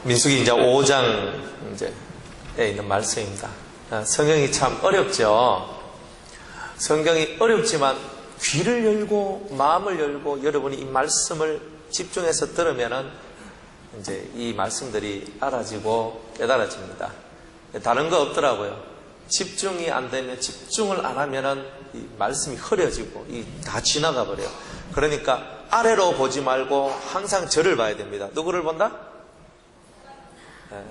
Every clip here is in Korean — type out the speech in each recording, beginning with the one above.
민수기 이제 5장 에 있는 말씀입니다. 성경이 참 어렵죠. 성경이 어렵지만 귀를 열고 마음을 열고 여러분이 이 말씀을 집중해서 들으면은 이제 이 말씀들이 알아지고 깨달아집니다. 다른 거 없더라고요. 집중이 안 되면, 집중을 안 하면은 이 말씀이 흐려지고 다 지나가 버려요. 그러니까 아래로 보지 말고 항상 저를 봐야 됩니다. 누구를 본다?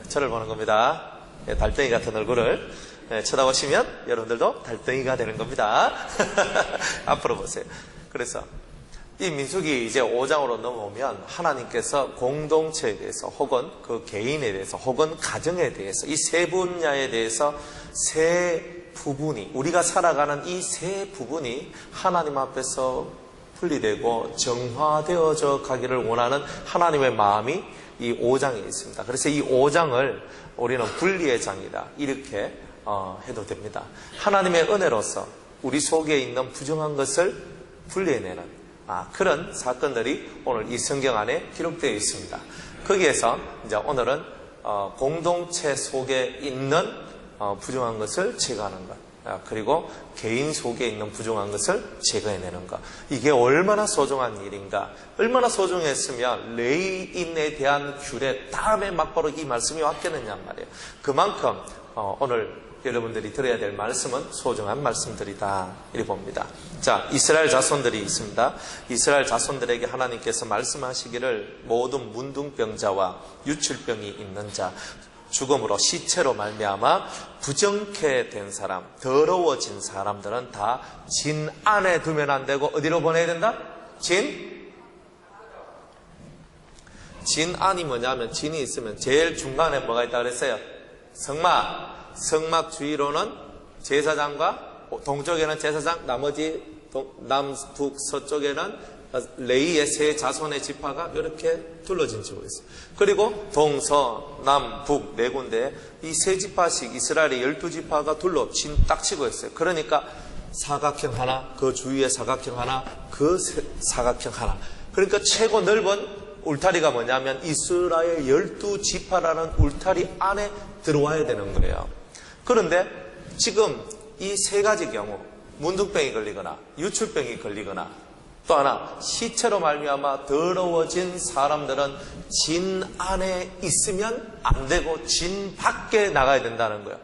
저를 보는 겁니다. 달덩이 같은 얼굴을 쳐다보시면 여러분들도 달덩이가 되는 겁니다. 앞으로 보세요. 그래서 이 민수기 이제 5장으로 넘어오면 하나님께서 공동체에 대해서 혹은 그 개인에 대해서 혹은 가정에 대해서 이 세 분야에 대해서 세 부분이, 우리가 살아가는 이 세 부분이 하나님 앞에서 분리되고 정화되어져 가기를 원하는 하나님의 마음이 이 5장에 있습니다. 그래서 이 5장을 우리는 분리의 장이다, 이렇게 해도 됩니다. 하나님의 은혜로서 우리 속에 있는 부정한 것을 분리해내는 그런 사건들이 오늘 이 성경 안에 기록되어 있습니다. 거기에서 이제 오늘은 공동체 속에 있는 부정한 것을 제거하는 것, 그리고 개인 속에 있는 부정한 것을 제거해내는 것, 이게 얼마나 소중한 일인가. 얼마나 소중했으면 레위인에 대한 규례 다음에 막바로 이 말씀이 왔겠느냐 말이에요. 그만큼 오늘 여러분들이 들어야 될 말씀은 소중한 말씀들이다, 이렇게 봅니다. 자, 이스라엘 자손들이 있습니다. 이스라엘 자손들에게 하나님께서 말씀하시기를 모든 문둥병자와 유출병이 있는 자, 죽음으로 시체로 말미암아 부정케 된 사람, 더러워진 사람들은 다 진 안에 두면 안 되고 어디로 보내야 된다? 진 안이 뭐냐면, 진이 있으면 제일 중간에 뭐가 있다 그랬어요? 성막 주위로는 제사장과 동쪽에는 제사장, 나머지 남북 서쪽에는 레위의 세 자손의 지파가 이렇게 둘러진 지고 있어요. 그리고 동서남북 네 군데 이 세 지파씩 이스라엘의 12지파가 둘러 딱 치고 있어요. 그러니까 사각형 하나, 그 주위에 사각형 하나, 그 사각형 하나. 그러니까 최고 넓은 울타리가 뭐냐면 이스라엘 12지파라는 울타리 안에 들어와야 되는 거예요. 그런데 지금 이 세 가지 경우, 문둥병이 걸리거나 유출병이 걸리거나 또 하나 시체로 말미암아 더러워진 사람들은 진 안에 있으면 안 되고 진 밖에 나가야 된다는 거예요.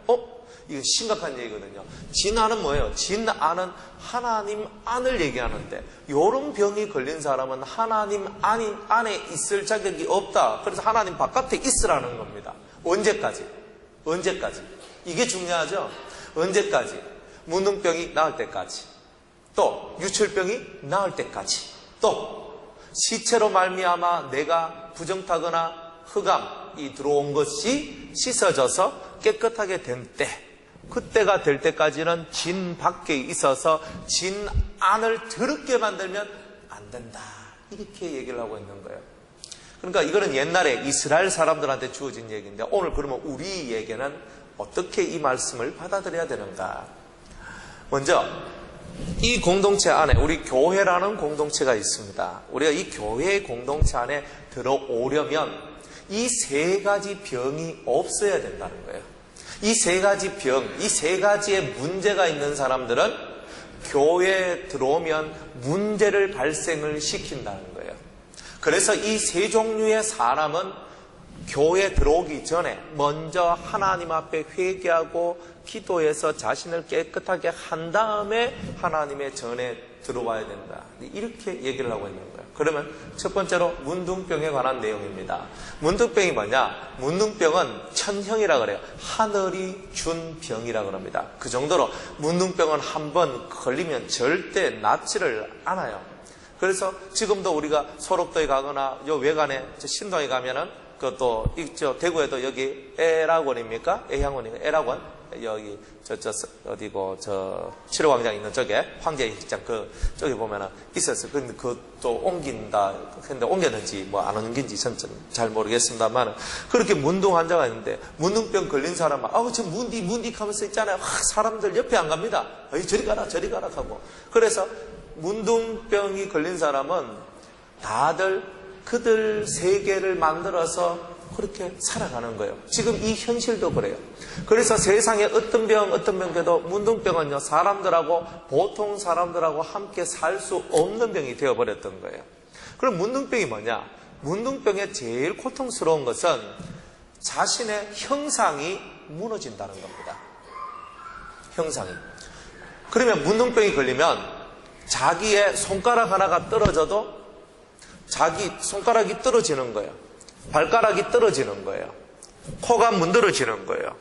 이거 심각한 얘기거든요. 진 안은 뭐예요? 진 안은 하나님 안을 얘기하는데, 이런 병이 걸린 사람은 하나님 안에 있을 자격이 없다. 그래서 하나님 바깥에 있으라는 겁니다. 언제까지? 이게 중요하죠. 언제까지? 문둥병이 나을 때까지, 또 유출병이 나을 때까지, 또 시체로 말미암아 내가 부정타거나 흑암이 들어온 것이 씻어져서 깨끗하게 된 때, 그때가 될 때까지는 진 밖에 있어서 진 안을 더럽게 만들면 안 된다, 이렇게 얘기를 하고 있는 거예요. 그러니까 이거는 옛날에 이스라엘 사람들한테 주어진 얘기인데, 오늘 그러면 우리에게는 어떻게 이 말씀을 받아들여야 되는가. 먼저 이 공동체 안에 우리 교회라는 공동체가 있습니다. 우리가 이 교회의 공동체 안에 들어오려면 이 세 가지 병이 없어야 된다는 거예요. 이 세 가지 병, 이 세 가지의 문제가 있는 사람들은 교회에 들어오면 문제를 발생을 시킨다는 거예요. 그래서 이 세 종류의 사람은 교회에 들어오기 전에 먼저 하나님 앞에 회개하고 기도해서 자신을 깨끗하게 한 다음에 하나님의 전에 들어와야 된다, 이렇게 얘기를 하고 있는 거예요. 그러면 첫 번째로 문둥병에 관한 내용입니다. 문둥병이 뭐냐? 문둥병은 천형이라 그래요. 하늘이 준 병이라 그럽니다. 그 정도로 문둥병은 한번 걸리면 절대 낫지를 않아요. 그래서 지금도 우리가 소록도에 가거나 요 외관에 신동에 가면은 그것도 있죠. 대구에도 여기 애락원입니까? 애향원입니까? 애락원? 여기 어디고 칠호광장 있는 쪽에 황제식장 그 쪽에 보면은 있었어요. 근데 그것도 옮긴다. 근데 옮겼는지 뭐 안 옮긴지 전 잘 모르겠습니다만, 그렇게 문둥 환자가 있는데 문둥병 걸린 사람은 저 문디 하면서 있잖아요. 사람들 옆에 안 갑니다. 저리 가라 하고. 그래서 문둥병이 걸린 사람은 다들 그들 세계를 만들어서 그렇게 살아가는 거예요. 지금 이 현실도 그래요. 그래서 세상에 어떤 병도 문둥병은요, 사람들하고, 보통 사람들하고 함께 살 수 없는 병이 되어버렸던 거예요. 그럼 문둥병이 뭐냐? 문둥병의 제일 고통스러운 것은 자신의 형상이 무너진다는 겁니다. 형상이. 그러면 문둥병이 걸리면 자기의 손가락 하나가 떨어져도 자기 손가락이 떨어지는 거예요. 발가락이 떨어지는 거예요. 코가 문드러지는 거예요.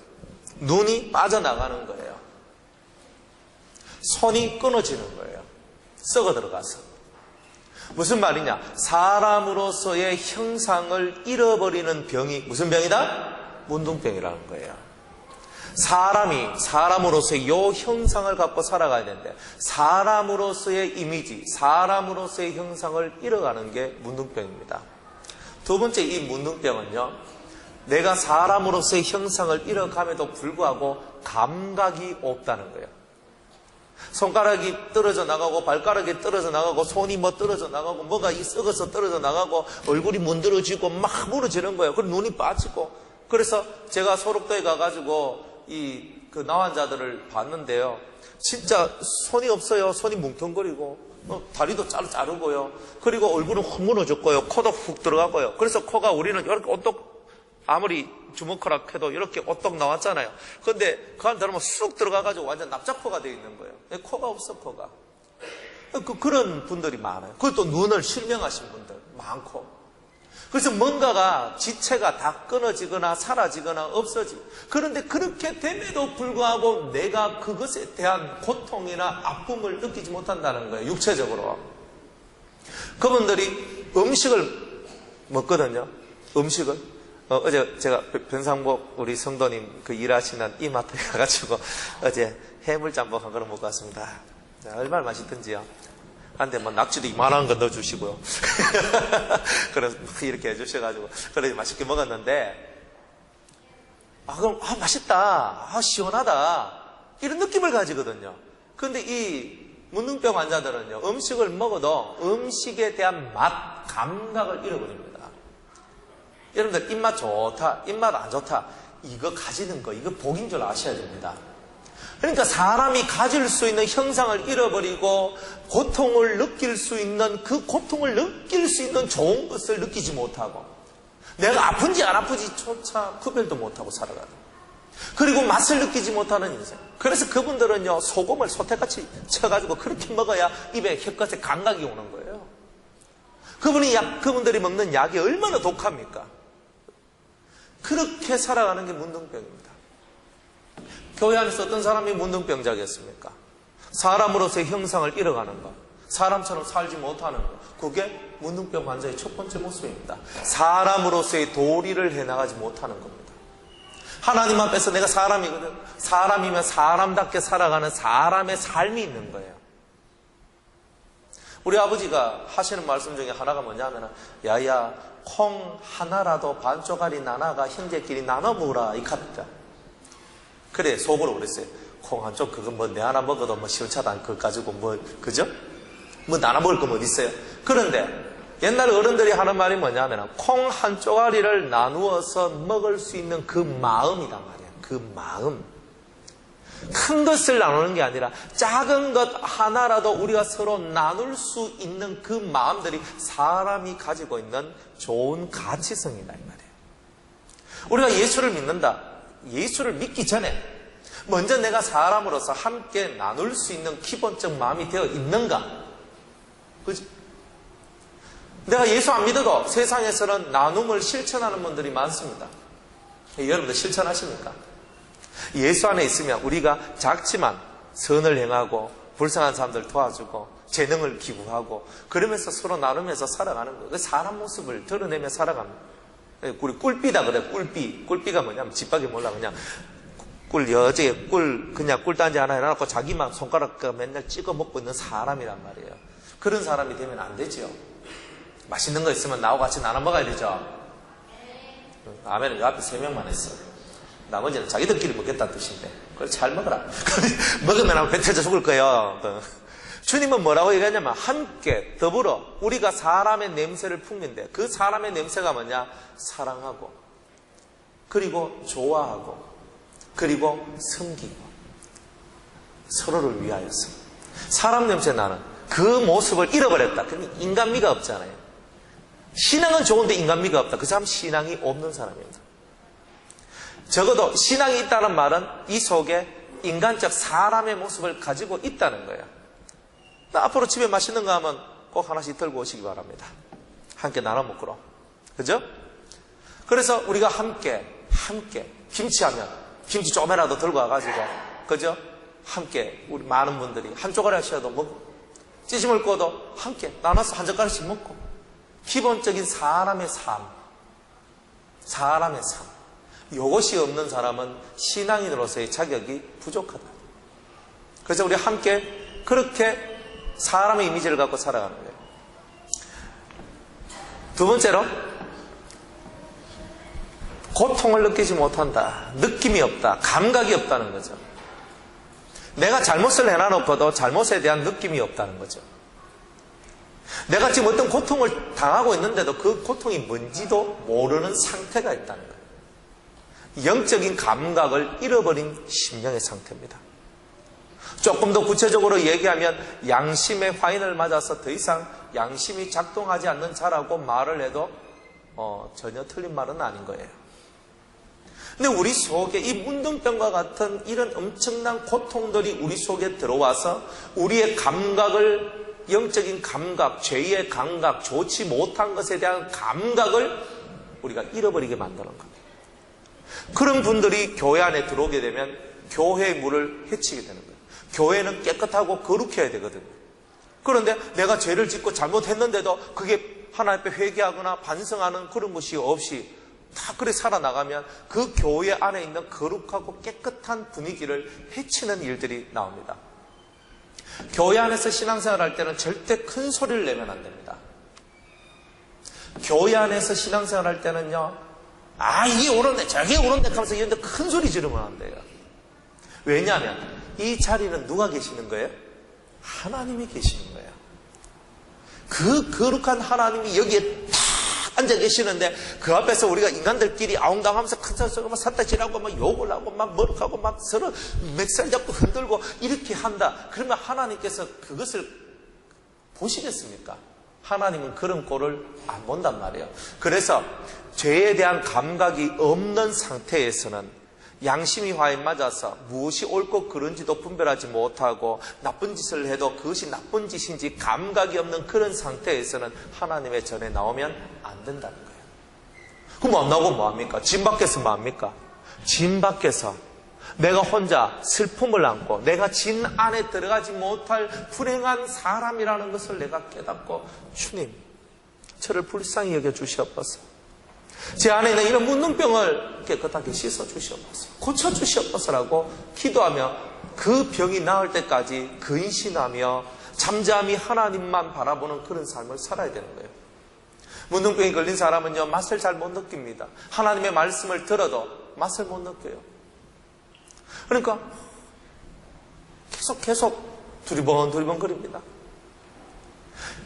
눈이 빠져나가는 거예요. 손이 끊어지는 거예요. 썩어 들어가서. 무슨 말이냐? 사람으로서의 형상을 잃어버리는 병이 무슨 병이다? 문둥병이라는 거예요. 사람이 사람으로서의 요 형상을 갖고 살아가야 되는데 사람으로서의 이미지, 사람으로서의 형상을 잃어가는 게 문둥병입니다. 두 번째, 이 문둥병은요, 내가 사람으로서의 형상을 잃어감에도 불구하고 감각이 없다는 거예요. 손가락이 떨어져 나가고 발가락이 떨어져 나가고 손이 뭐 떨어져 나가고 뭐가 썩어서 떨어져 나가고 얼굴이 문드러지고 막 무너지는 거예요. 그리고 눈이 빠지고. 그래서 제가 소록도에 가가지고 그 나환자들을 봤는데요. 진짜 손이 없어요. 손이 뭉텅거리고 다리도 자르고요. 그리고 얼굴은 훅 무너졌고요. 코도 훅 들어가고요. 그래서 코가 우리는 이렇게 오똑 아무리 주먹가락 해도 이렇게 오똑 나왔잖아요. 그런데 그 안에 들어가면 쑥 들어가가지고 완전 납작코가 되어 있는 거예요. 코가 없어, 코가. 그런 분들이 많아요. 그리고 또 눈을 실명하신 분들 많고. 그래서 뭔가가 지체가 다 끊어지거나 사라지거나 없어지고. 그런데 그렇게 됨에도 불구하고 내가 그것에 대한 고통이나 아픔을 느끼지 못한다는 거예요. 육체적으로. 그분들이 음식을 먹거든요. 음식을. 어제 제가 변상복 우리 성도님 그 일하시는 이마트에 가가지고 어제 해물짬뽕 한 그릇 먹고 왔습니다. 얼마나 맛있던지요. 근데 뭐 낙지도 이만한 거 넣어주시고요. 그래서 이렇게 해주셔가지고 그래 맛있게 먹었는데 그럼 맛있다, 시원하다 이런 느낌을 가지거든요. 그런데 이 문둥병 환자들은요, 음식을 먹어도 음식에 대한 맛, 감각을 잃어버립니다. 여러분들 입맛 좋다, 입맛 안 좋다 이거 가지는 거, 이거 복인 줄 아셔야 됩니다. 그러니까 사람이 가질 수 있는 형상을 잃어버리고 고통을 느낄 수 있는 그 고통을 느낄 수 있는 좋은 것을 느끼지 못하고 내가 아픈지 안 아픈지조차 구별도 못하고 살아가는, 그리고 맛을 느끼지 못하는 인생. 그래서 그분들은요, 소금을 소태같이 쳐가지고 그렇게 먹어야 입에 혀끝에 감각이 오는 거예요. 그분들이 먹는 약이 얼마나 독합니까? 그렇게 살아가는 게 문둥병입니다. 교회 안에서 어떤 사람이 문둥병자겠습니까? 사람으로서의 형상을 잃어가는 것, 사람처럼 살지 못하는 것, 그게 문둥병 환자의 첫 번째 모습입니다. 사람으로서의 도리를 해나가지 못하는 겁니다. 하나님 앞에서 내가 사람이거든, 사람이면 사람답게 살아가는 사람의 삶이 있는 거예요. 우리 아버지가 하시는 말씀 중에 하나가 뭐냐면, 야야 콩 하나라도 반쪽알이 나나가 형제끼리 나눠 먹으라 이 카드다. 그래, 속으로 그랬어요. 콩 한쪽 그거 뭐 내 하나 먹어도 뭐 시원찮다 그거 가지고 뭐 그죠? 뭐 나눠 먹을 거 뭐 있어요? 그런데 옛날 어른들이 하는 말이 뭐냐면 콩 한 쪼가리를 나누어서 먹을 수 있는 그 마음이란 말이에요. 그 마음. 큰 것을 나누는 게 아니라 작은 것 하나라도 우리가 서로 나눌 수 있는 그 마음들이 사람이 가지고 있는 좋은 가치성이다 이 말이에요. 우리가 예수를 믿는다. 예수를 믿기 전에 먼저 내가 사람으로서 함께 나눌 수 있는 기본적 마음이 되어 있는가? 그지? 내가 예수 안 믿어도 세상에서는 나눔을 실천하는 분들이 많습니다. 여러분들 실천하십니까? 예수 안에 있으면 우리가 작지만 선을 행하고 불쌍한 사람들 도와주고 재능을 기부하고 그러면서 서로 나누면서 살아가는 거예요. 그 사람 모습을 드러내며 살아갑니다. 우리 꿀비다 그래. 꿀비가 뭐냐면 집밖에 몰라. 그냥 여지에 그냥 꿀단지 하나 해놔놓고 자기만 손가락 맨날 찍어 먹고 있는 사람이란 말이에요. 그런 사람이 되면 안 되죠. 맛있는 거 있으면 나하고 같이 나눠 먹어야 되죠. 아멘은 요 앞에 3명만 했어. 나머지는 자기들끼리 먹겠다는 뜻인데 그걸 잘 먹어라. 먹으면 배 터져 죽을 거예요. 주님은 뭐라고 얘기하냐면 함께 더불어 우리가 사람의 냄새를 풍기는데 그 사람의 냄새가 뭐냐? 사랑하고 그리고 좋아하고, 그리고 섬기고, 서로를 위하여서. 사람 냄새 나는 그 모습을 잃어버렸다. 그럼 인간미가 없잖아요. 신앙은 좋은데 인간미가 없다. 그 사람 신앙이 없는 사람입니다. 적어도 신앙이 있다는 말은 이 속에 인간적 사람의 모습을 가지고 있다는 거예요. 앞으로 집에 맛있는 거 하면 꼭 하나씩 들고 오시기 바랍니다. 함께 나눠 먹으러. 그죠? 그래서 우리가 함께 김치하면 김치 조금이라도 들고 와가지고, 그죠? 함께 우리 많은 분들이 한 조각이라도 먹고, 찌짐을 꺼도 함께 나눠서 한 젓가락씩 먹고, 기본적인 사람의 삶, 이것이 없는 사람은 신앙인으로서의 자격이 부족하다. 그래서 우리 함께 그렇게 사람의 이미지를 갖고 살아가는 거예요. 두 번째로, 고통을 느끼지 못한다. 느낌이 없다. 감각이 없다는 거죠. 내가 잘못을 해놔놓고도 잘못에 대한 느낌이 없다는 거죠. 내가 지금 어떤 고통을 당하고 있는데도 그 고통이 뭔지도 모르는 상태가 있다는 거예요. 영적인 감각을 잃어버린 심령의 상태입니다. 조금 더 구체적으로 얘기하면 양심의 화인을 맞아서 더 이상 양심이 작동하지 않는 자라고 말을 해도 전혀 틀린 말은 아닌 거예요. 근데 우리 속에 이 문둥병과 같은 이런 엄청난 고통들이 우리 속에 들어와서 우리의 감각을, 영적인 감각, 죄의 감각, 좋지 못한 것에 대한 감각을 우리가 잃어버리게 만드는 겁니다. 그런 분들이 교회 안에 들어오게 되면 교회의 물을 헤치게 되는 거예요. 교회는 깨끗하고 거룩해야 되거든요. 그런데 내가 죄를 짓고 잘못했는데도 그게 하나님 앞에 회개하거나 반성하는 그런 것이 없이 다 그래 살아나가면 그 교회 안에 있는 거룩하고 깨끗한 분위기를 해치는 일들이 나옵니다. 교회 안에서 신앙생활 할 때는 절대 큰 소리를 내면 안 됩니다. 교회 안에서 신앙생활 할 때는요, 이게 옳은데 저게 옳은데 하면서 이런데 큰 소리 지르면 안 돼요. 왜냐하면 이 자리는 누가 계시는 거예요? 하나님이 계시는 거예요. 그 거룩한 하나님이 여기에 다 앉아 계시는데 그 앞에서 우리가 인간들끼리 아웅당하면서 큰 소리로 막 삿다질하고 막 욕을 하고 막 머쓱하고 막 서로 맥살 잡고 흔들고 이렇게 한다. 그러면 하나님께서 그것을 보시겠습니까? 하나님은 그런 꼴을 안 본단 말이에요. 그래서 죄에 대한 감각이 없는 상태에서는 양심이 화에 맞아서 무엇이 옳고 그른지도 분별하지 못하고 나쁜 짓을 해도 그것이 나쁜 짓인지 감각이 없는 그런 상태에서는 하나님의 전에 나오면 안 된다는 거예요. 그럼 안 나오고 뭐합니까? 진 밖에서 뭐합니까? 진 밖에서 내가 혼자 슬픔을 안고 내가 진 안에 들어가지 못할 불행한 사람이라는 것을 내가 깨닫고, 주님, 저를 불쌍히 여겨 주시옵소서. 제 안에 있는 이런 문둥병을 깨끗하게 씻어 주시옵소서, 고쳐 주시옵소서라고 기도하며 그 병이 나을 때까지 근신하며 잠잠히 하나님만 바라보는 그런 삶을 살아야 되는 거예요. 문둥병이 걸린 사람은요, 맛을 잘 못 느낍니다. 하나님의 말씀을 들어도 맛을 못 느껴요. 그러니까 계속 두리번 거립니다.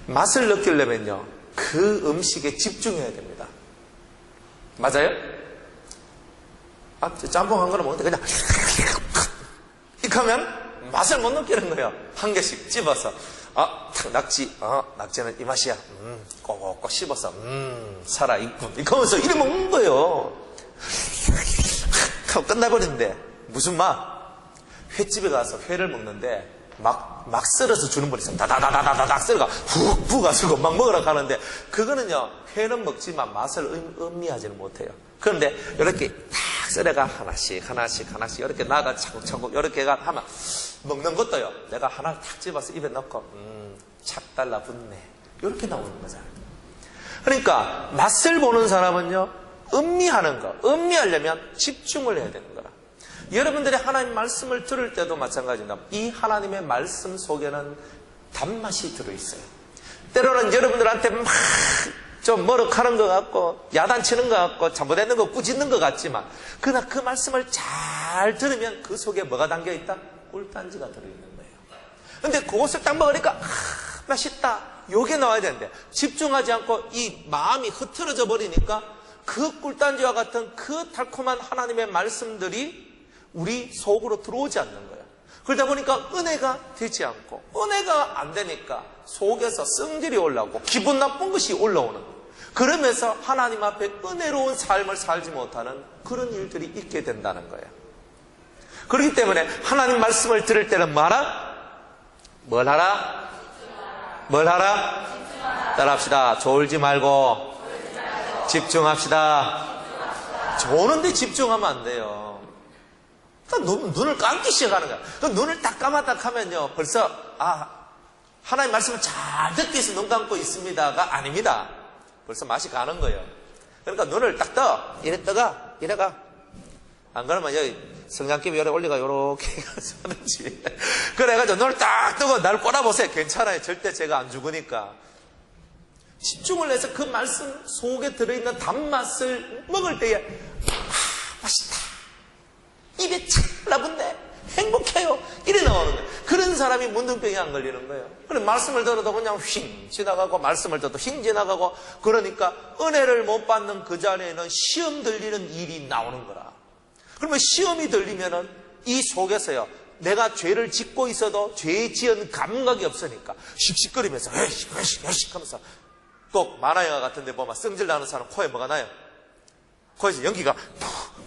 맛을 느끼려면요, 그 음식에 집중해야 됩니다. 맞아요? 짬뽕 한 그릇 먹는데 그냥 이렇게 하면 맛을 못 느끼는 거예요. 한 개씩 찝어서 낙지는 이 맛이야. 꼭꼭 씹어서 살아있군. 이렇게 하면서 이래 먹는 거예요. 하고 끝나버리는데 무슨 맛? 횟집에 가서 회를 먹는데 막 썰어서 주는 분이 있어요. 다다다다다닥 썰어가 훅 부어가지고 막 먹으러 가는데, 그거는요, 회는 먹지만 맛을 음미하지는 못해요. 그런데 이렇게 탁 썰어가 하나씩 이렇게 나가 차곡차곡 이렇게 하면 먹는 것도요, 내가 하나를 탁 집어서 입에 넣고 착 달라붙네, 이렇게 나오는 거잖아요. 그러니까 맛을 보는 사람은요, 음미하려면 집중을 해야 되는 거라. 여러분들이 하나님 말씀을 들을 때도 마찬가지입니다. 이 하나님의 말씀 속에는 단맛이 들어있어요. 때로는 여러분들한테 막 좀 머쓱하는 것 같고 야단치는 것 같고 잘못했는 거 꾸짖는 것 같지만, 그러나 그 말씀을 잘 들으면 그 속에 뭐가 담겨있다? 꿀단지가 들어있는 거예요. 근데 그것을 딱 먹으니까 맛있다, 요게 나와야 되는데 집중하지 않고 이 마음이 흐트러져 버리니까 그 꿀단지와 같은 그 달콤한 하나님의 말씀들이 우리 속으로 들어오지 않는 거예요. 그러다 보니까 은혜가 되지 않고, 은혜가 안 되니까 속에서 성질이 올라오고 기분 나쁜 것이 올라오는 거예요. 그러면서 하나님 앞에 은혜로운 삶을 살지 못하는 그런 일들이 있게 된다는 거예요. 그렇기 때문에 하나님 말씀을 들을 때는 뭐하라? 뭘 하라? 뭘 하라? 따라합시다. 졸지 말고 집중합시다. 조는데 집중하면 안 돼요. 눈을 감기 시작하는 거야. 눈을 딱 감았다 하면요, 벌써 하나님 말씀을 잘 듣기 위해서 눈 감고 있습니다가 아닙니다. 벌써 맛이 가는 거예요. 그러니까 눈을 딱 떠. 이래 떠가. 이래가. 안 그러면 여기 성냥개비 요래 올리가 요렇게 하는지. 그래가지고 눈을 딱 뜨고 날 꼬라보세요. 괜찮아요. 절대 제가 안 죽으니까. 집중을 해서 그 말씀 속에 들어있는 단맛을 먹을 때에 맛있다. 입에 참 나쁜데 행복해요. 이래 나오는 거예요. 그런 사람이 문둥병이 안 걸리는 거예요. 그래 말씀을 들어도 그냥 휙 지나가고 말씀을 들어도 휙 지나가고 그러니까 은혜를 못 받는 그 자리에는 시험 들리는 일이 나오는 거라. 그러면 시험이 들리면은 이 속에서요. 내가 죄를 짓고 있어도 죄에 지은 감각이 없으니까 씩씩거리면서 에이씩 하면서 꼭 만화영화 같은 데 보면 성질 나는 사람 코에 뭐가 나요? 코에서 연기가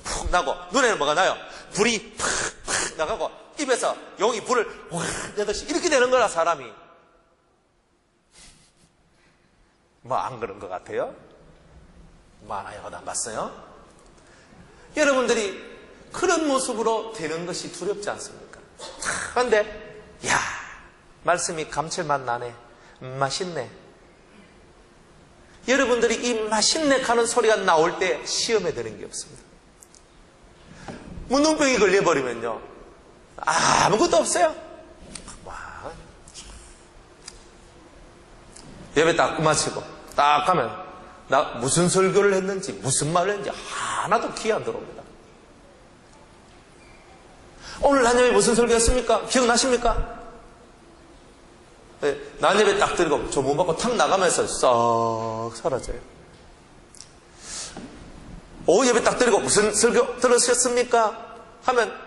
푹 나고 눈에는 뭐가 나요? 불이 푹 나가고 입에서 용이 불을 확 내듯이 이렇게 되는 거라 사람이. 뭐 안 그런 것 같아요? 만화영화도 안 봤어요? 여러분들이 그런 모습으로 되는 것이 두렵지 않습니까? 그런데 야 말씀이 감칠맛 나네. 맛있네. 여러분들이 이 맛있네 하는 소리가 나올 때 시험에 드는 게 없습니다. 문둥병이 걸려버리면요 아무것도 없어요. 와. 예배 딱 마치고 딱 가면 나 무슨 설교를 했는지 무슨 말을 했는지 하나도 기억 안 들어옵니다. 오늘 난 예배 무슨 설교했습니까? 기억나십니까? 네, 난 예배 딱 들고 조문 받고 탁 나가면서 싹 사라져요. 오후 예배 딱 드리고 무슨 설교 들으셨습니까? 하면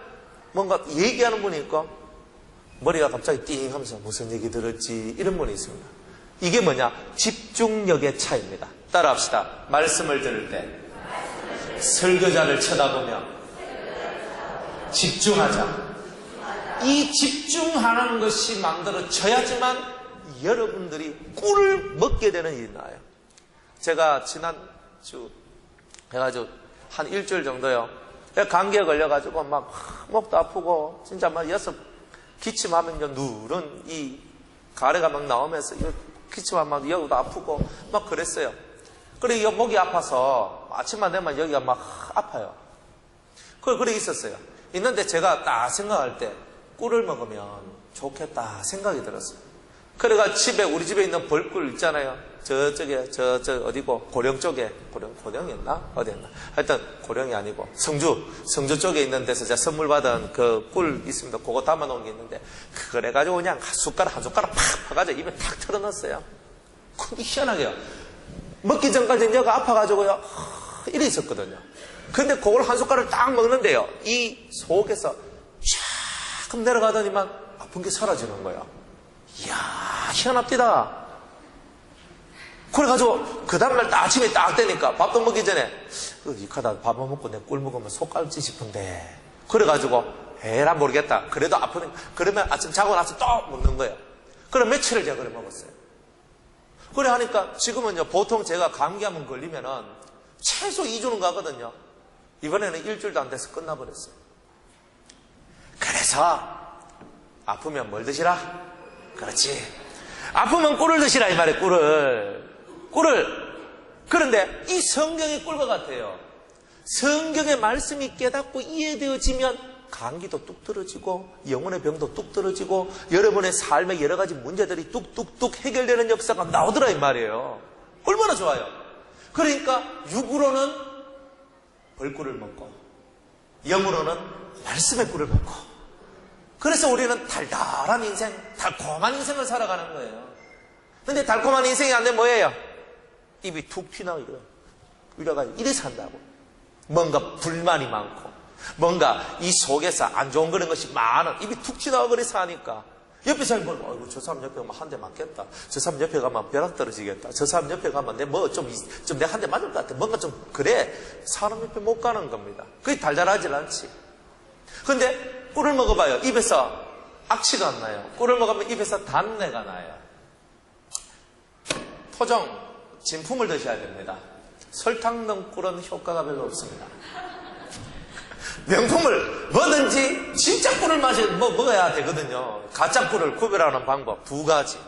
뭔가 얘기하는 분이 있고 머리가 갑자기 띵 하면서 무슨 얘기 들었지 이런 분이 있습니다. 이게 뭐냐? 집중력의 차이입니다. 따라합시다. 말씀을 들을 때 설교자를 쳐다보며 집중하자. 이 집중하는 것이 만들어져야지만 여러분들이 꿀을 먹게 되는 일이 나요. 제가 지난주 해가지고 한 일주일 정도요. 감기에 걸려가지고 막 목도 아프고 진짜 막 기침하면요 누런 이 가래가 막 나오면서 기침하면 막 여기도 아프고 막 그랬어요. 그래 목이 아파서 아침만 되면 여기가 막 아파요. 그래 있었어요. 있는데 제가 딱 생각할 때 꿀을 먹으면 좋겠다 생각이 들었어요. 그래가 우리 집에 있는 벌꿀 있잖아요. 저쪽에 어디고 고령 쪽에 고령이었나 어디였나 하여튼 고령이 아니고 성주 쪽에 있는 데서 제가 선물 받은 그 꿀 있습니다. 그거 담아 놓은 게 있는데 그걸 해가지고 그냥 한 숟가락 팍 퍼가지고 입에 탁 털어넣었어요. 그게 희한하게요. 먹기 전까지는 여가 아파가지고요 이래 있었거든요. 근데 그걸 한 숟가락을 딱 먹는데요 이 속에서 쫙 내려가더니만 아픈 게 사라지는 거예요. 이야 희한합디다. 그래가지고 그 다음날 아침에 딱 되니까 밥도 먹기 전에 이카다 밥 먹고 내 꿀 먹으면 속 깔지 싶은데 그래가지고 에라 모르겠다. 그래도 아프니까 그러면 아침 자고 나서 또 먹는 거예요. 그럼 며칠을 제가 그래 먹었어요. 그래 하니까 지금은요 보통 제가 감기 한번 걸리면은 최소 2주는 가거든요. 이번에는 일주일도 안 돼서 끝나버렸어요. 그래서 아프면 뭘 드시라? 그렇지. 아프면 꿀을 드시라 이 말이에요. 꿀을. 그런데 이 성경이 꿀과 같아요. 성경의 말씀이 깨닫고 이해되어지면 감기도 뚝 떨어지고 영혼의 병도 뚝 떨어지고 여러분의 삶의 여러 가지 문제들이 뚝뚝뚝 해결되는 역사가 나오더라 이 말이에요. 얼마나 좋아요. 그러니까 육으로는 벌꿀을 먹고 영으로는 말씀의 꿀을 먹고 그래서 우리는 달달한 인생, 달콤한 인생을 살아가는 거예요. 근데 달콤한 인생이 안 되면 뭐예요? 입이 툭 튀나고 이거예요. 우려가 이래 산다고. 뭔가 불만이 많고, 뭔가 이 속에서 안 좋은 그런 것이 많은, 입이 툭 지나가 그래 사니까. 옆에 사람이 보면, 어이구, 저 사람 옆에 가면 한 대 맞겠다. 저 사람 옆에 가면 벼락 떨어지겠다. 저 사람 옆에 가면 좀 내가 한 대 맞을 것 같아. 뭔가 좀, 그래. 사람 옆에 못 가는 겁니다. 그게 달달하질 않지. 근데 꿀을 먹어봐요. 입에서 악취가 안 나요. 꿀을 먹으면 입에서 단내가 나요. 토종, 진품을 드셔야 됩니다. 설탕 넣은 꿀은 효과가 별로 없습니다. 명품을 뭐든지 진짜 꿀을 먹어야 되거든요. 가짜 꿀을 구별하는 방법 두 가지.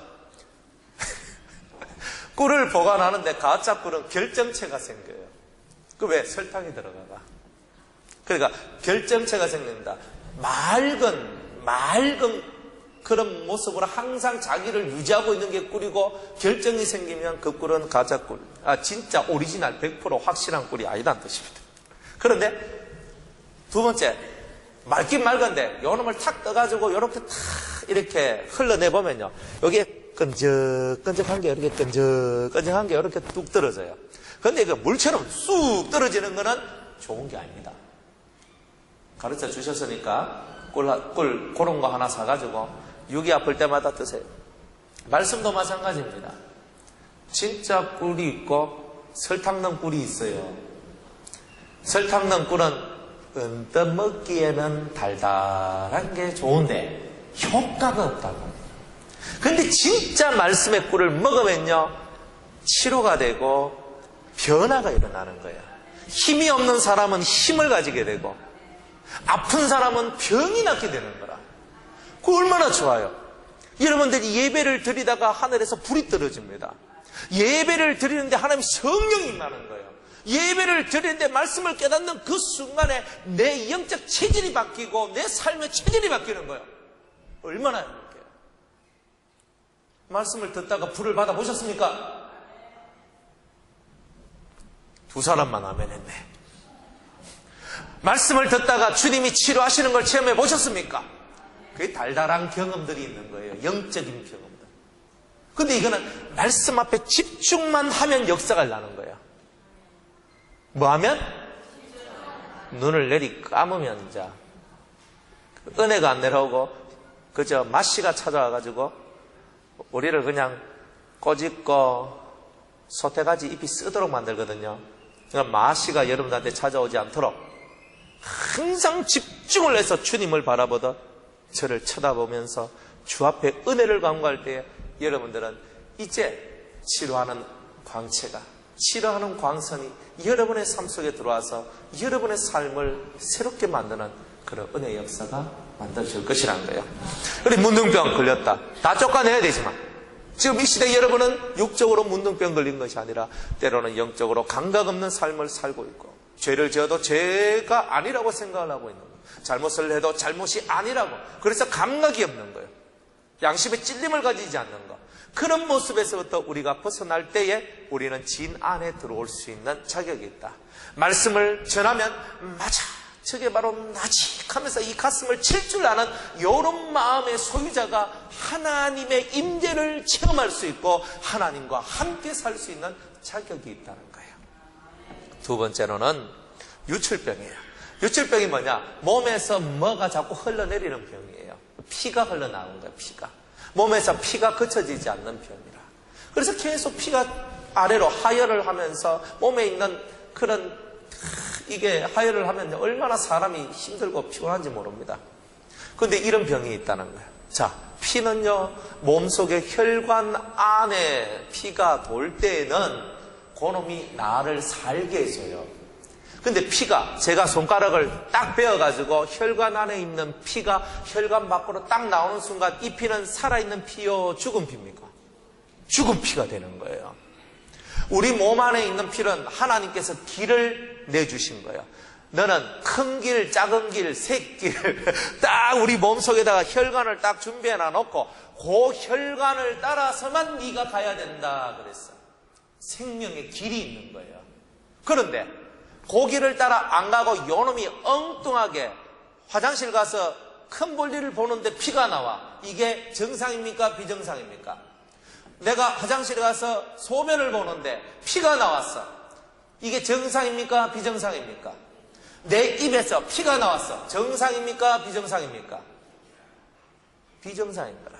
꿀을 보관하는데 가짜 꿀은 결정체가 생겨요. 그 왜? 설탕이 들어가가. 그러니까 결정체가 생긴다. 맑은 그런 모습으로 항상 자기를 유지하고 있는 게 꿀이고, 결정이 생기면 그 꿀은 가짜 꿀. 진짜 오리지널 100% 확실한 꿀이 아니라는 뜻입니다. 그런데 두 번째, 맑긴 맑은데 요 놈을 탁 떠가지고 요렇게 탁 이렇게 흘러내보면요, 여기에 끈적끈적한 게 이렇게 끈적끈적한 게 이렇게 뚝 떨어져요. 근데 그 물처럼 쑥 떨어지는 거는 좋은 게 아닙니다. 가르쳐 주셨으니까 꿀 그런 거 하나 사가지고 육이 아플 때마다 드세요. 말씀도 마찬가지입니다. 진짜 꿀이 있고 설탕 넣은 꿀이 있어요. 설탕 넣은 꿀은 언뜻 먹기에는 달달한 게 좋은데 효과가 없다고. 근데 진짜 말씀의 꿀을 먹으면요, 치료가 되고 변화가 일어나는 거예요. 힘이 없는 사람은 힘을 가지게 되고, 아픈 사람은 병이 낫게 되는 거라. 그거 얼마나 좋아요. 여러분들이 예배를 드리다가 하늘에서 불이 떨어집니다. 예배를 드리는데 하나님 성령이 임하는 거예요. 예배를 드리는데 말씀을 깨닫는 그 순간에 내 영적 체질이 바뀌고 내 삶의 체질이 바뀌는 거예요. 얼마나 행복해요. 말씀을 듣다가 불을 받아보셨습니까? 두 사람만 아멘 했네. 말씀을 듣다가 주님이 치료하시는 걸 체험해 보셨습니까? 그게 달달한 경험들이 있는 거예요. 영적인 경험들. 근데 이거는 말씀 앞에 집중만 하면 역사가 나는 거예요. 뭐 하면? 눈을 내리 감으면 이제 은혜가 안 내려오고 그저 마씨가 찾아와가지고 우리를 그냥 꼬집고 소태가지 잎이 쓰도록 만들거든요. 그러니까 마씨가 여러분들한테 찾아오지 않도록 항상 집중을 해서 주님을 바라보듯 저를 쳐다보면서 주 앞에 은혜를 간구할 때에 여러분들은 이제 치료하는 광채가, 치료하는 광선이 여러분의 삶 속에 들어와서 여러분의 삶을 새롭게 만드는 그런 은혜의 역사가 만들어질 것이라는 거예요. 우리 문둥병 걸렸다. 다 쫓아내야 되지만 지금 이 시대 여러분은 육적으로 문둥병 걸린 것이 아니라 때로는 영적으로 감각 없는 삶을 살고 있고, 죄를 지어도 죄가 아니라고 생각을 하고 있는 거예요. 잘못을 해도 잘못이 아니라고, 그래서 감각이 없는 거예요. 양심의 찔림을 가지지 않는 거. 그런 모습에서부터 우리가 벗어날 때에 우리는 진 안에 들어올 수 있는 자격이 있다. 말씀을 전하면 맞아, 저게 바로 나지 하면서 이 가슴을 칠 줄 아는 이런 마음의 소유자가 하나님의 임재를 체험할 수 있고 하나님과 함께 살 수 있는 자격이 있다는 거예요. 두 번째로는 유출병이에요. 유출병이 뭐냐? 몸에서 뭐가 자꾸 흘러내리는 병이에요. 피가 흘러나오는 거예요. 피가. 몸에서 피가 그쳐지지 않는 병이라. 그래서 계속 피가 아래로 하혈을 하면서 몸에 있는 그런, 이게 하혈을 하면 얼마나 사람이 힘들고 피곤한지 모릅니다. 그런데 이런 병이 있다는 거예요. 자, 피는요, 몸속에 혈관 안에 피가 돌 때에는 그놈이 나를 살게 해줘요. 근데 피가, 제가 손가락을 딱 베어가지고 혈관 안에 있는 피가 혈관 밖으로 딱 나오는 순간 이 피는 살아있는 피요, 죽은 피입니까? 죽은 피가 되는 거예요. 우리 몸 안에 있는 피는 하나님께서 길을 내주신 거예요. 너는 큰 길, 작은 길, 새길 딱 우리 몸속에다가 혈관을 딱 준비해 놔놓고 그 혈관을 따라서만 네가 가야 된다 그랬어. 생명의 길이 있는 거예요. 그런데 그 길을 따라 안 가고 요놈이 엉뚱하게 화장실 가서 큰 볼일을 보는데 피가 나와. 이게 정상입니까? 비정상입니까? 내가 화장실에 가서 소변을 보는데 피가 나왔어. 이게 정상입니까? 비정상입니까? 내 입에서 피가 나왔어. 정상입니까? 비정상입니까? 비정상인 거라.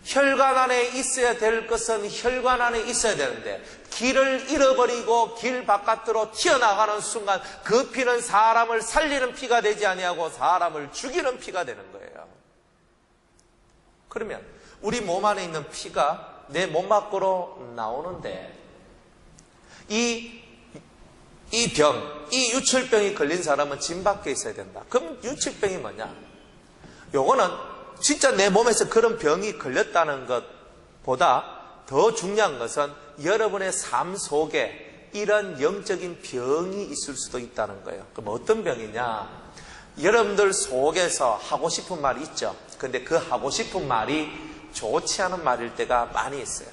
혈관 안에 있어야 될 것은 혈관 안에 있어야 되는데 길을 잃어버리고 길 바깥으로 튀어나가는 순간 그 피는 사람을 살리는 피가 되지 아니하고 사람을 죽이는 피가 되는 거예요. 그러면 우리 몸 안에 있는 피가 내 몸 밖으로 나오는데 이 병, 이 유출병이 걸린 사람은 진 밖에 있어야 된다. 그럼 유출병이 뭐냐? 요거는 진짜 내 몸에서 그런 병이 걸렸다는 것보다 더 중요한 것은 여러분의 삶 속에 이런 영적인 병이 있을 수도 있다는 거예요. 그럼 어떤 병이냐? 여러분들 속에서 하고 싶은 말이 있죠. 근데 그 하고 싶은 말이 좋지 않은 말일 때가 많이 있어요.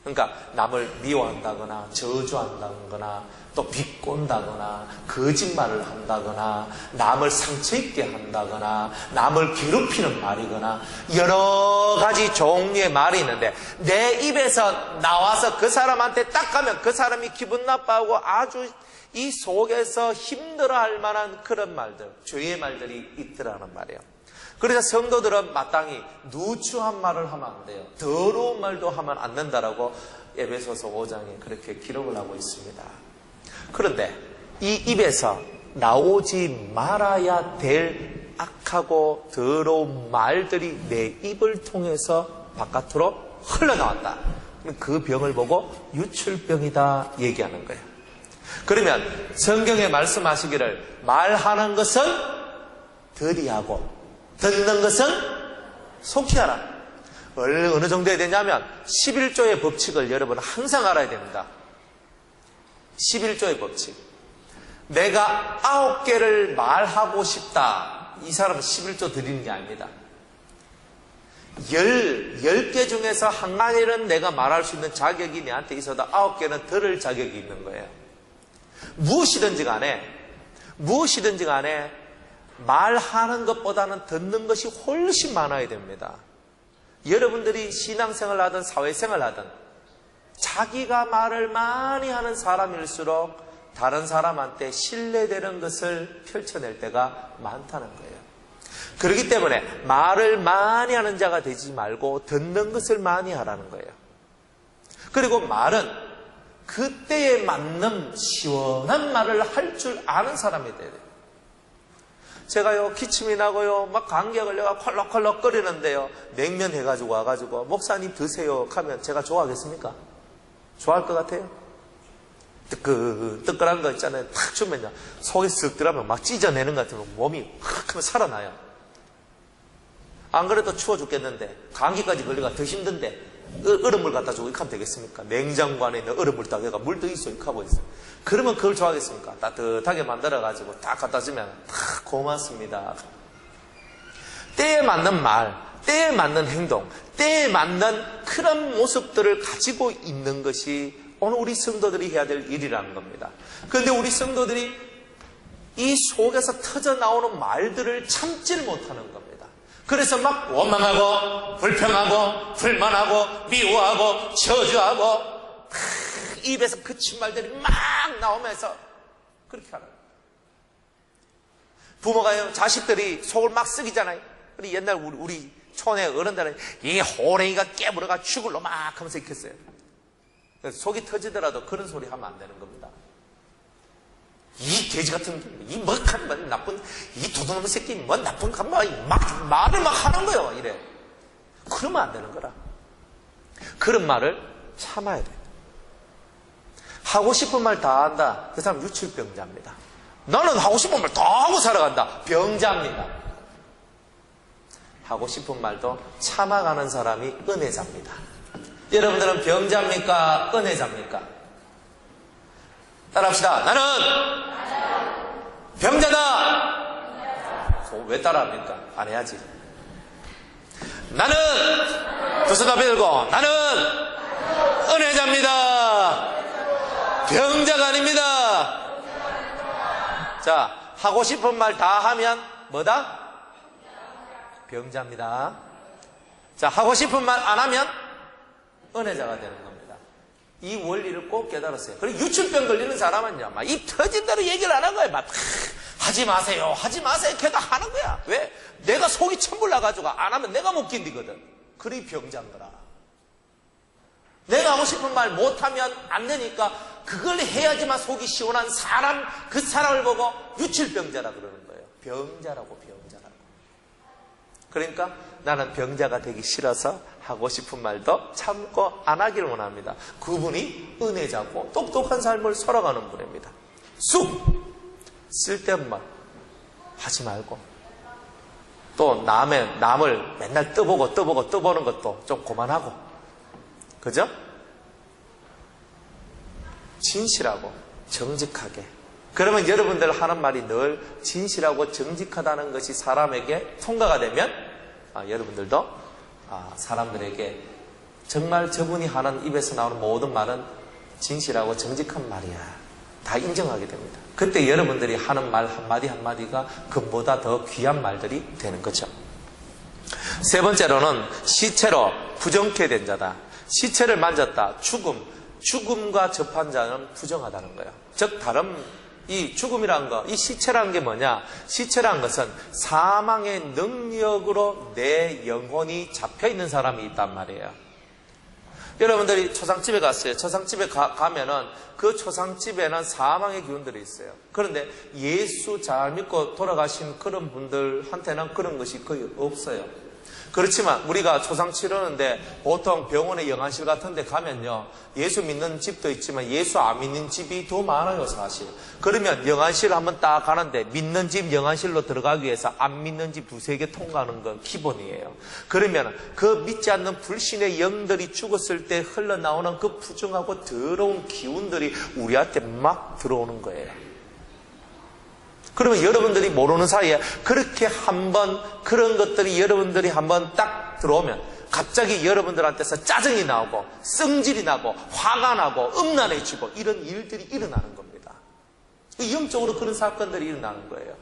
그러니까 남을 미워한다거나 저주한다거나 또 비꼰다거나 거짓말을 한다거나 남을 상처 입게 한다거나 남을 괴롭히는 말이거나 여러 가지 종류의 말이 있는데 내 입에서 나와서 그 사람한테 딱 가면 그 사람이 기분 나빠하고 아주 이 속에서 힘들어할 만한 그런 말들, 죄의 말들이 있더라는 말이에요. 그래서 성도들은 마땅히 누추한 말을 하면 안 돼요. 더러운 말도 하면 안 된다라고 에베소서 5장에 그렇게 기록을 하고 있습니다. 그런데 이 입에서 나오지 말아야 될 악하고 더러운 말들이 내 입을 통해서 바깥으로 흘러나왔다. 그 병을 보고 유출병이다 얘기하는 거예요. 그러면 성경에 말씀하시기를 말하는 것은 더디하고 듣는 것은 속히 하라. 어느 정도에 되냐면 11조의 법칙을 여러분 항상 알아야 됩니다. 11조의 법칙. 내가 9개를 말하고 싶다. 이 사람은 11조 드리는 게 아닙니다. 10개 중에서 한 가지는 내가 말할 수 있는 자격이 내한테 있어도 9개는 들을 자격이 있는 거예요. 무엇이든지 간에 말하는 것보다는 듣는 것이 훨씬 많아야 됩니다. 여러분들이 신앙생활을 하든 사회생활을 하든 자기가 말을 많이 하는 사람일수록 다른 사람한테 신뢰되는 것을 펼쳐낼 때가 많다는 거예요. 그렇기 때문에 말을 많이 하는 자가 되지 말고 듣는 것을 많이 하라는 거예요. 그리고 말은 그때에 맞는 시원한 말을 할 줄 아는 사람이 돼야 돼요. 제가요 기침이 나고요 막 감기가 걸려가 콜록콜록 거리는데요 냉면 해가지고 와가지고 목사님 드세요 하면 제가 좋아하겠습니까? 좋아할 것 같아요? 뜨끈한 거 있잖아요. 탁 주면요 속에 쓱 들어가면 막 찢어내는 것 같으면 몸이 확 하면 살아나요. 안 그래도 추워 죽겠는데 감기까지 걸려가 더 힘든데 얼음물 갖다 주고 이렇게 하면 되겠습니까? 냉장고 안에 있는 얼음물 딱 해가 물 더 있어 이렇게 하고 있어요. 그러면 그걸 좋아하겠습니까? 따뜻하게 만들어가지고 딱 갖다 주면 딱 고맙습니다. 때에 맞는 말, 때에 맞는 행동, 때에 맞는 그런 모습들을 가지고 있는 것이 오늘 우리 성도들이 해야 될 일이라는 겁니다. 그런데 우리 성도들이 이 속에서 터져 나오는 말들을 참지를 못하는 겁니다. 그래서 막 원망하고 불평하고 불만하고 미워하고 저주하고 입에서 그친 말들이 막 나오면서 그렇게 하는 거예요. 부모가요 자식들이 속을 막 썩이잖아요. 우리 옛날 우리 촌의 어른들은 이 호랭이가 깨물어가 죽을 놈 막 하면서 이렇게 했어요. 속이 터지더라도 그런 소리 하면 안 되는 겁니다. 이 돼지 같은 이 먹한 나쁜 이 도둑놈의 새끼 뭐 나쁜 말을 막 하는 거예요. 이래. 그러면 안 되는 거라. 그런 말을 참아야 돼. 하고 싶은 말 다 한다. 그 사람 유출병자입니다. 나는 하고 싶은 말 다 하고 살아간다. 병자입니다. 하고 싶은 말도 참아가는 사람이 은혜자입니다. 여러분들은 병자입니까? 은혜자입니까? 따라합시다. 나는 병자다. 왜 따라합니까? 안 해야지. 나는 두 손 앞에 들고 나는 은혜자입니다. 병자가 아닙니다. 자, 하고 싶은 말 다 하면 뭐다? 병자입니다. 자, 하고 싶은 말 안 하면 은혜자가 되는 겁니다. 이 원리를 꼭 깨달았어요. 그리고 유출병 걸리는 사람은요, 막 입 터진 대로 얘기를 하는 거예요. 막 하지 마세요, 하지 마세요. 걔가 하는 거야. 왜? 내가 속이 천불 나가지고 안 하면 내가 못 견디거든. 그리 병자인 거라. 내가 하고 싶은 말 못하면 안 되니까 그걸 해야지만 속이 시원한 사람, 그 사람을 보고 유출병자라 그러는 거예요. 병자라고, 병자라고. 그러니까 나는 병자가 되기 싫어서 하고 싶은 말도 참고 안 하기를 원합니다. 그분이 은혜자고 똑똑한 삶을 살아가는 분입니다. 쑥! 쓸데없는 말 하지 말고, 또 남을 맨날 떠보는 것도 좀 그만하고, 그죠? 진실하고 정직하게. 그러면 여러분들 하는 말이 늘 진실하고 정직하다는 것이 사람에게 통과가 되면 여러분들도 사람들에게 정말 저분이 하는 입에서 나오는 모든 말은 진실하고 정직한 말이야, 다 인정하게 됩니다. 그때 여러분들이 하는 말 한마디 한마디가 그보다 더 귀한 말들이 되는 거죠. 세 번째로는 시체로 부정케 된 자다. 시체를 만졌다. 죽음과 접한 자는 부정하다는 거예요. 즉 이 죽음이란 거, 이 시체란 게 뭐냐? 시체란 것은 사망의 능력으로 내 영혼이 잡혀있는 사람이 있단 말이에요. 여러분들이 초상집에 갔어요. 초상집에 가면은 그 초상집에는 사망의 기운들이 있어요. 그런데 예수 잘 믿고 돌아가신 그런 분들한테는 그런 것이 거의 없어요. 그렇지만 우리가 초상 치르는데 보통 병원의 영안실 같은 데 가면요, 예수 믿는 집도 있지만 예수 안 믿는 집이 더 많아요, 사실. 그러면 영안실 한번 딱 가는데 믿는 집 영안실로 들어가기 위해서 안 믿는 집 두세 개 통과하는 건 기본이에요. 그러면 그 믿지 않는 불신의 영들이 죽었을 때 흘러나오는 그 부정하고 더러운 기운들이 우리한테 막 들어오는 거예요. 그러면 여러분들이 모르는 사이에 그렇게 한번 그런 것들이 여러분들이 한번 딱 들어오면 갑자기 여러분들한테서 짜증이 나오고 성질이 나고 화가 나고 음란해지고 이런 일들이 일어나는 겁니다. 영적으로 그런 사건들이 일어나는 거예요.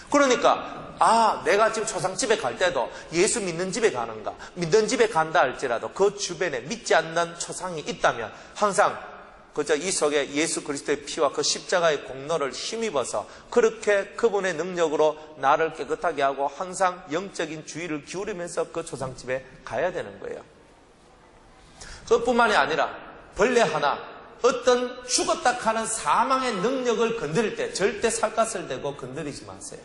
그러니까 내가 지금 초상집에 갈 때도 예수 믿는 집에 가는가, 믿는 집에 간다 할지라도 그 주변에 믿지 않는 초상이 있다면 항상 그저 이 속에 예수 그리스도의 피와 그 십자가의 공로를 힘입어서 그렇게 그분의 능력으로 나를 깨끗하게 하고 항상 영적인 주의를 기울이면서 그 초상집에 가야 되는 거예요. 그것뿐만이 아니라 벌레 하나, 어떤 죽었다 하는 사망의 능력을 건드릴 때 절대 살갗을 대고 건드리지 마세요.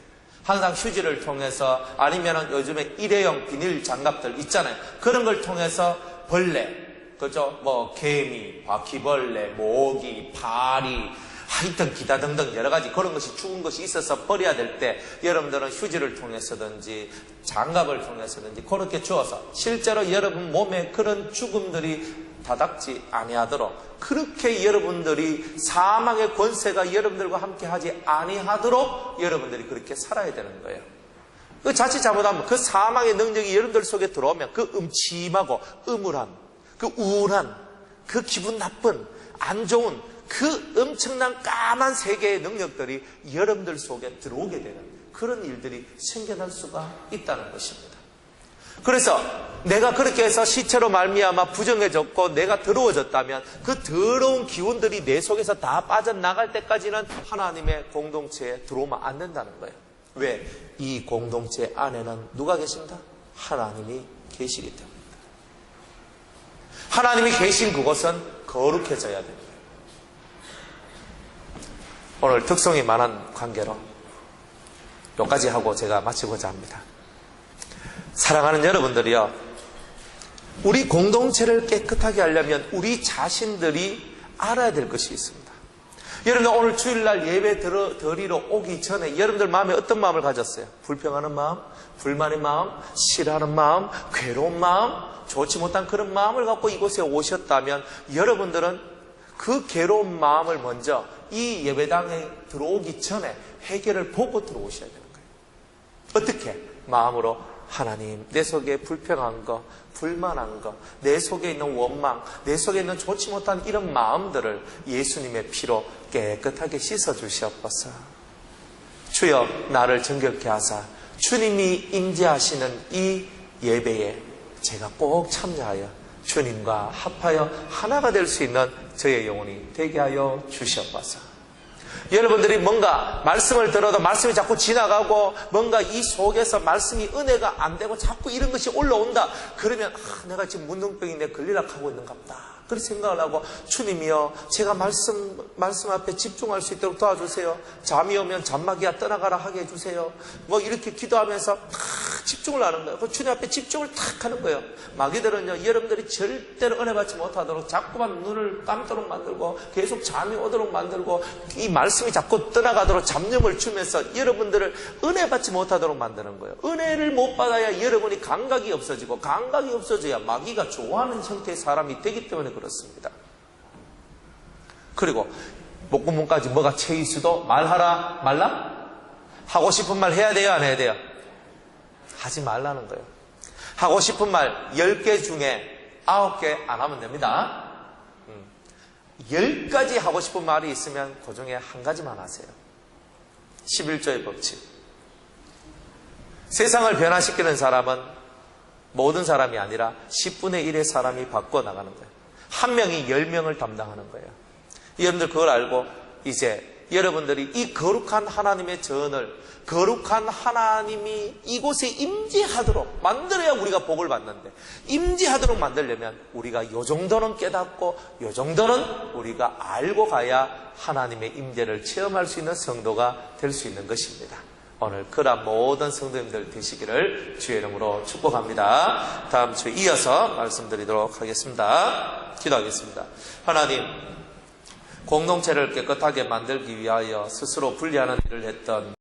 항상 휴지를 통해서 아니면 요즘에 일회용 비닐 장갑들 있잖아요. 그런 걸 통해서 벌레, 그죠? 개미, 바퀴벌레, 모기, 파리, 하여튼 기타 등등 여러 가지 그런 것이 죽은 것이 있어서 버려야 될 때 여러분들은 휴지를 통해서든지 장갑을 통해서든지 그렇게 주어서 실제로 여러분 몸에 그런 죽음들이 다닥지 아니하도록 그렇게 여러분들이 사망의 권세가 여러분들과 함께 하지 아니하도록 여러분들이 그렇게 살아야 되는 거예요. 그 자칫 잘못하면 그 사망의 능력이 여러분들 속에 들어오면 그 음침하고 음울한, 그 우울한, 그 기분 나쁜, 안 좋은 그 엄청난 까만 세계의 능력들이 여러분들 속에 들어오게 되는 그런 일들이 생겨날 수가 있다는 것입니다. 그래서 내가 그렇게 해서 시체로 말미암아 부정해졌고 내가 더러워졌다면 그 더러운 기운들이 내 속에서 다 빠져나갈 때까지는 하나님의 공동체에 들어오면 안 된다는 거예요. 왜? 이 공동체 안에는 누가 계신다? 하나님이 계시기 때문에. 하나님이 계신 그곳은 거룩해져야 됩니다. 오늘 특성이 많은 관계로 몇 가지 하고 제가 마치고자 합니다. 사랑하는 여러분들이요, 우리 공동체를 깨끗하게 하려면 우리 자신들이 알아야 될 것이 있습니다. 여러분들 오늘 주일날 예배 드리러 오기 전에 여러분들 마음에 어떤 마음을 가졌어요? 불평하는 마음, 불만의 마음, 싫어하는 마음, 괴로운 마음, 좋지 못한 그런 마음을 갖고 이곳에 오셨다면 여러분들은 그 괴로운 마음을 먼저 이 예배당에 들어오기 전에 해결을 보고 들어오셔야 되는 거예요. 어떻게? 마음으로 하나님, 내 속에 불평한 거, 불만한 거, 내 속에 있는 원망, 내 속에 있는 좋지 못한 이런 마음들을 예수님의 피로 깨끗하게 씻어주시옵소서. 주여 나를 정결케 하사 주님이 임재하시는 이 예배에 제가 꼭 참여하여 주님과 합하여 하나가 될 수 있는 저의 영혼이 되게 하여 주시옵소서. 여러분들이 뭔가 말씀을 들어도 말씀이 자꾸 지나가고 뭔가 이 속에서 말씀이 은혜가 안 되고 자꾸 이런 것이 올라온다. 그러면 내가 지금 문둥병인데 걸리락 하고 있는가 보다. 그렇게 생각을 하고 주님이여 제가 말씀 앞에 집중할 수 있도록 도와주세요. 잠이 오면 잠마귀야 떠나가라 하게 해주세요. 뭐 이렇게 기도하면서 탁 집중을 하는 거예요. 그 주님 앞에 집중을 탁 하는 거예요. 마귀들은요 여러분들이 절대로 은혜 받지 못하도록 자꾸만 눈을 감도록 만들고 계속 잠이 오도록 만들고 이 말씀이 자꾸 떠나가도록 잡념을 주면서 여러분들을 은혜 받지 못하도록 만드는 거예요. 은혜를 못 받아야 여러분이 감각이 없어지고 감각이 없어져야 마귀가 좋아하는 형태의 사람이 되기 때문에 그렇습니다. 그리고 목구멍까지 뭐가 채 있어도 말하라 말라? 하고 싶은 말 해야 돼요 안 해야 돼요? 하지 말라는 거예요. 하고 싶은 말 10개 중에 9개 안 하면 됩니다. 10가지 하고 싶은 말이 있으면 그 중에 한 가지만 하세요. 11조의 법칙. 세상을 변화시키는 사람은 모든 사람이 아니라 10분의 1의 사람이 바꿔나가는 거예요. 한 명이 10명을 담당하는 거예요. 여러분들 그걸 알고 이제 여러분들이 이 거룩한 하나님의 전을 거룩한 하나님이 이곳에 임재하도록 만들어야 우리가 복을 받는데 임재하도록 만들려면 우리가 요 정도는 깨닫고 요 정도는 우리가 알고 가야 하나님의 임재를 체험할 수 있는 성도가 될 수 있는 것입니다. 오늘 그런 모든 성도님들 되시기를 주의 이름으로 축복합니다. 다음 주에 이어서 말씀드리도록 하겠습니다. 기도하겠습니다. 하나님, 공동체를 깨끗하게 만들기 위하여 스스로 분리하는 일을 했던